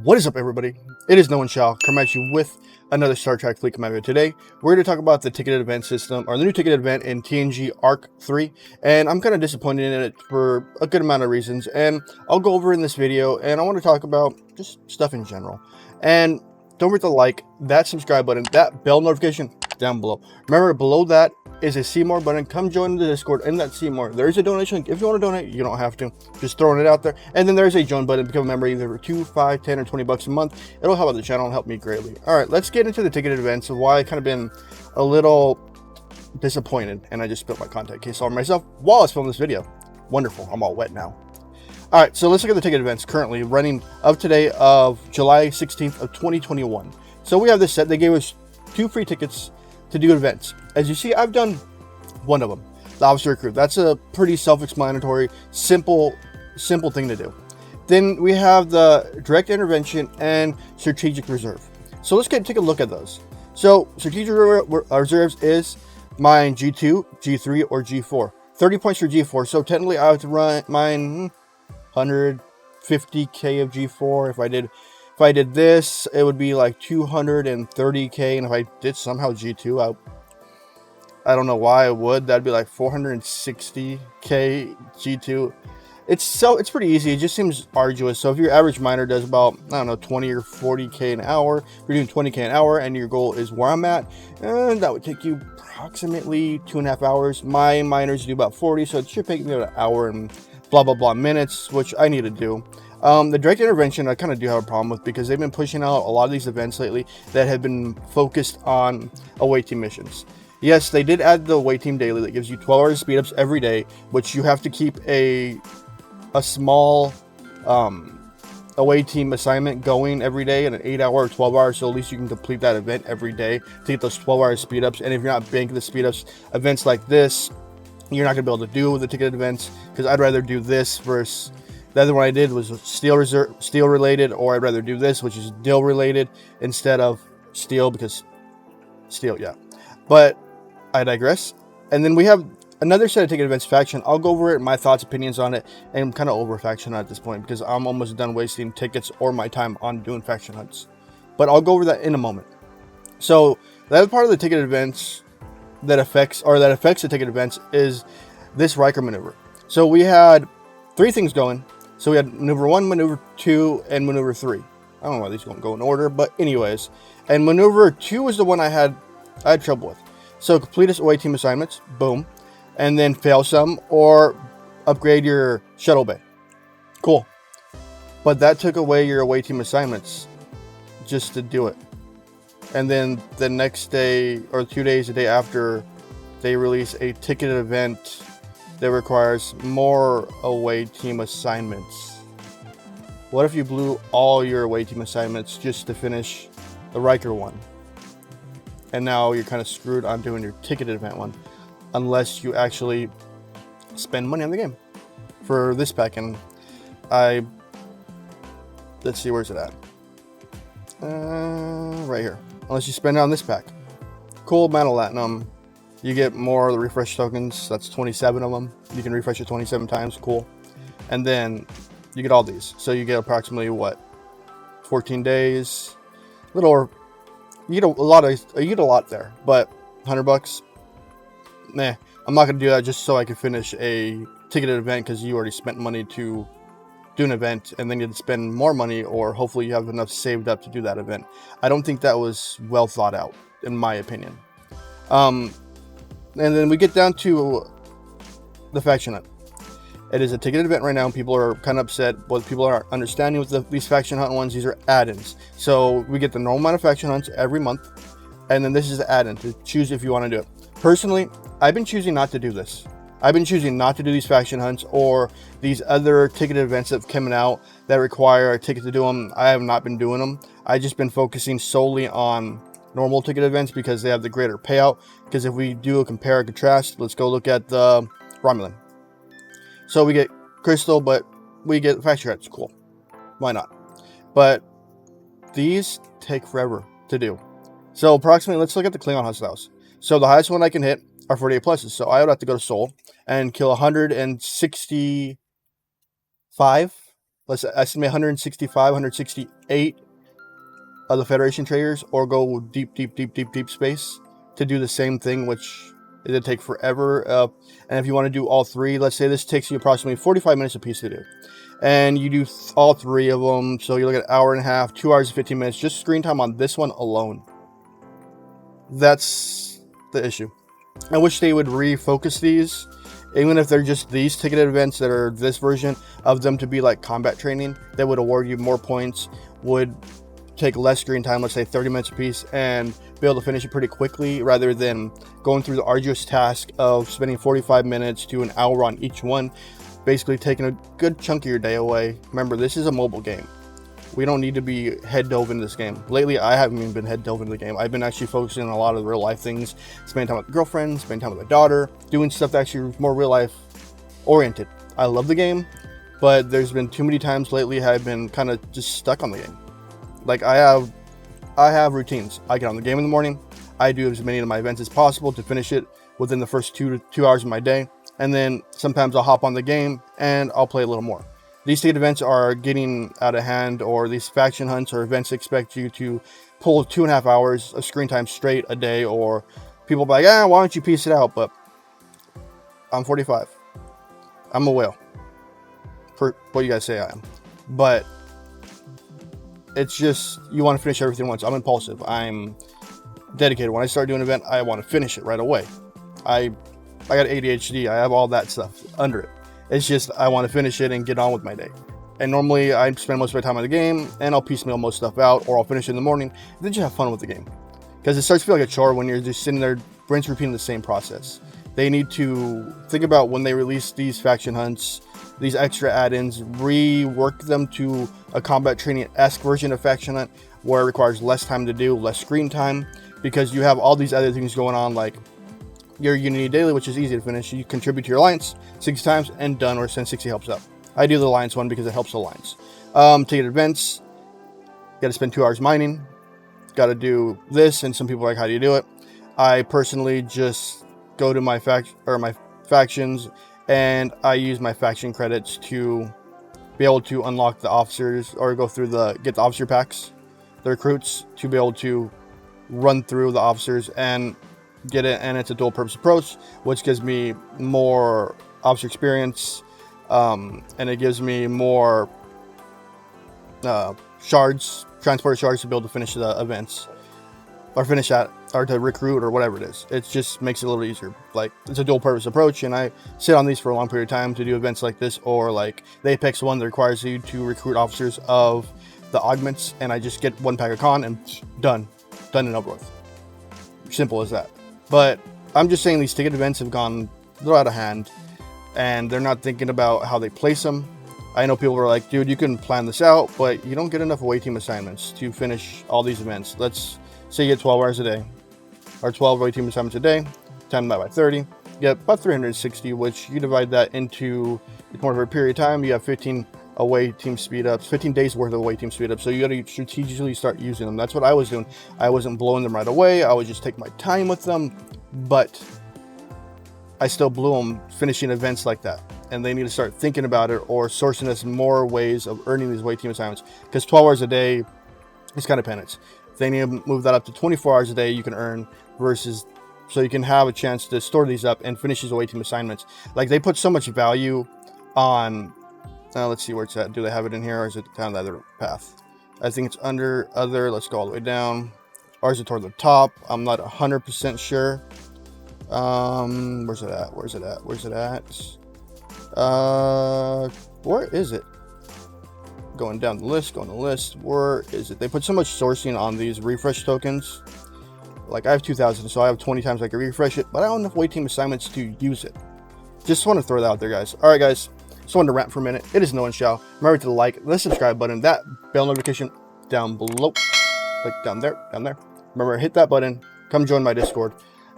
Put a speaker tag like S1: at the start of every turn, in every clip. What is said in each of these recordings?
S1: What is up, everybody? It is nowonshall coming at you with another Star Trek Fleet Command video. Today, we're going to talk about the ticketed event system, or the new ticketed event in TNG Arc 3, and I'm kind of disappointed in it for a good amount of reasons, and I'll go over in this video, and I want to talk about just stuff in general. And don't forget to like, that subscribe button, that bell notification down below. Remember, below that is a see more button. Come join the Discord in that see more. There's a donation link. If you want to donate, you don't have to. Just throwing it out there. And then there's a join button. Become a member either for 2, 5, 10, or 20 bucks a month. It'll help out the channel and help me greatly. All right, let's get into the ticketed events of why I kind of been a little disappointed, and I just spilled my contact case all over myself while I was filming this video. Wonderful. I'm all wet now. All right, so let's look at the ticket events currently running of today of July 16th of 2021. So we have this set. They gave us 2 free tickets to do events. As you see, I've done one of them, the officer recruit. That's a pretty self-explanatory, simple thing to do. Then we have the direct intervention and strategic reserve. So let's take a look at those. So strategic reserves is mine G2, G3, or G4. 30 points for G4. So technically I have to run mine 150k of G4. If I did this, it would be like 230k, and if I did somehow G2, I don't know why I would. That'd be like 460k G2. It's pretty easy. It just seems arduous. So if your average miner does about, I don't know, 20 or 40k an hour, if you're doing 20k an hour, and your goal is where I'm at, that would take you approximately 2.5 hours. My miners do about 40, so it should take me about an hour and blah blah blah minutes, which I need to do. The direct intervention I kind of do have a problem with, because they've been pushing out a lot of these events lately that have been focused on away team missions. Yes, they did add the away team daily that gives you 12 hours of speed ups every day, which you have to keep a small away team assignment going every day in an 8-hour or 12 hours, so at least you can complete that event every day to get those 12 hours speed ups. And if you're not banking the speed ups, events like this, you're not gonna be able to do the ticketed events, because I'd rather do this versus the other one I did was steel related, or I'd rather do this, which is DIL related, instead of steel, because steel, yeah. But I digress. And then we have another set of ticket events, faction. I'll go over it, my thoughts, opinions on it, and I'm kind of over faction at this point, because I'm almost done wasting tickets or my time on doing faction hunts. But I'll go over that in a moment. So the other part of the ticket events that affects the ticket events is this Riker maneuver. So we had 3 things going. So we had maneuver 1, maneuver 2, and maneuver 3. I don't know why these don't go in order, but anyways. And maneuver 2 was the one I had trouble with. So complete away team assignments, boom. And then fail some or upgrade your shuttle bay. Cool. But that took away your away team assignments just to do it. And then the next day, or 2 days, a day after, they release a ticketed event that requires more away team assignments. What if you blew all your away team assignments just to finish the Riker one? And now you're kind of screwed on doing your ticketed event one, unless you actually spend money on the game for this pack. And let's see, where's it at? Right here. Unless you spend it on this pack. Cool Metal Latinum. You get more of the refresh tokens. That's 27 of them. You can refresh it 27 times. Cool. And then you get all these. So you get approximately what? 14 days. You get a lot there. But 100 bucks. Nah. I'm not gonna do that just so I can finish a ticketed event, because you already spent money to do an event, and then you'd spend more money, or hopefully you have enough saved up to do that event. I don't think that was well thought out, in my opinion. And then we get down to the faction hunt. It is a ticketed event right now, and people are kind of upset. What people are understanding with these faction hunt ones, these are add-ins. So we get the normal amount of faction hunts every month, and then this is the add-in to choose if you want to do it. Personally, I've been choosing not to do this. I've been choosing not to do these faction hunts or these other ticketed events that have come out that require a ticket to do them. I have not been doing them. I've just been focusing solely on normal ticket events, because they have the greater payout. Because if we do a compare and contrast, let's go look at the Romulan. So we get Crystal, but we get faction hunts. Cool. Why not? But these take forever to do. So approximately, let's look at the Klingon hostiles. So the highest one I can hit are 48 pluses. So I would have to go to Sol and kill 165 let's estimate 165, 168 of the Federation traders, or go deep space to do the same thing, which it'd take forever. And if you want to do all three, let's say this takes you approximately 45 minutes a piece to do, and you do all three of them, so you look at an hour and a half, 2 hours and 15 minutes just screen time on this one alone. That's the issue. I wish they would refocus these, even if they're just these ticketed events that are this version of them, to be like combat training that would award you more points, would take less screen time, let's say 30 minutes a piece, and be able to finish it pretty quickly, rather than going through the arduous task of spending 45 minutes to an hour on each one, basically taking a good chunk of your day away. Remember, this is a mobile game. We don't need to be head dove into this game. Lately, I haven't even been head dove into the game. I've been actually focusing on a lot of real life things, spending time with girlfriends, spending time with my daughter, doing stuff that actually is more real life oriented. I love the game, but there's been too many times lately I've been kind of just stuck on the game. Like, I have routines. I get on the game in the morning. I do as many of my events as possible to finish it within the first 2 hours of my day. And then sometimes I'll hop on the game and I'll play a little more. These state events are getting out of hand, or these faction hunts or events expect you to pull 2.5 hours of screen time straight a day, or people be like, why don't you piece it out? But I'm 45. I'm a whale. For what you guys say I am. But it's just, you want to finish everything once. I'm impulsive. I'm dedicated. When I start doing an event, I want to finish it right away. I got ADHD. I have all that stuff under it. It's just, I want to finish it and get on with my day. And normally I spend most of my time on the game, and I'll piecemeal most stuff out, or I'll finish it in the morning, and then just have fun with the game. Because it starts to feel like a chore when you're just sitting there, rinse, repeating the same process. They need to think about, when they release these faction hunts, these extra add-ins, rework them to a combat training-esque version of faction hunt, where it requires less time to do, less screen time, because you have all these other things going on, like your Unity Daily, which is easy to finish. You contribute to your alliance 60 times and done, or send 60 helps up. I do the alliance one because it helps the alliance. Ticketed events, got to spend 2 hours mining, got to do this, and some people are like, how do you do it? I personally just go to my factions, and I use my faction credits to be able to unlock the officers, or go through get the officer packs, the recruits, to be able to run through the officers and get it. And it's a dual purpose approach, which gives me more officer experience, and it gives me more shards, transporter shards, to be able to finish the events, or finish that, or to recruit, or whatever it is. It just makes it a little easier. Like, it's a dual purpose approach, and I sit on these for a long period of time to do events like this, or like the Apex one that requires you to recruit officers of the augments, and I just get 1 pack of con and done and over with. Simple as that. But I'm just saying, these ticket events have gone a little out of hand, and they're not thinking about how they place them. I know people are like, dude, you can plan this out, but you don't get enough away team assignments to finish all these events. Let's say you get 12 hours a day, or 12 away team assignments a day, times that by 30, you get about 360, which you divide that into more of a period of time. You have 15 away team speed ups, 15 days worth of away team speed ups. So you got to strategically start using them. That's what I was doing. I wasn't blowing them right away. I would just take my time with them, but I still blew them finishing events like that. And they need to start thinking about it, or sourcing us more ways of earning these away team assignments, because 12 hours a day is kind of penance. They need to move that up to 24 hours a day you can earn, versus, so you can have a chance to store these up and finish these away team assignments. Like, they put so much value on, let's see where it's at. Do they have it in here, or is it down the other path? I think it's under other. Let's go all the way down. Or is it toward the top? I'm not 100% sure. Where's it at? Where's it at? Where's it at? Where is it? Going down the list, where is it? They put so much sourcing on these refresh tokens. Like, I have 2,000, so I have 20 times I can refresh it, but I don't have enough away team assignments to use it. Just want to throw that out there, guys. Alright, guys, just wanted to rant for a minute. It is nowonshall. Remember to like the subscribe button, that bell notification down below, like down there. Remember, hit that button, come join my Discord,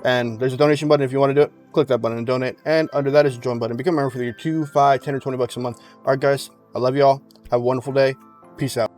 S1: and there's a donation button if you want to do it. Click that button and donate, and under that is a join button. Become a member for your $2, $5, $10, or $20 a month. Alright, guys, I love y'all. Have a wonderful day. Peace out.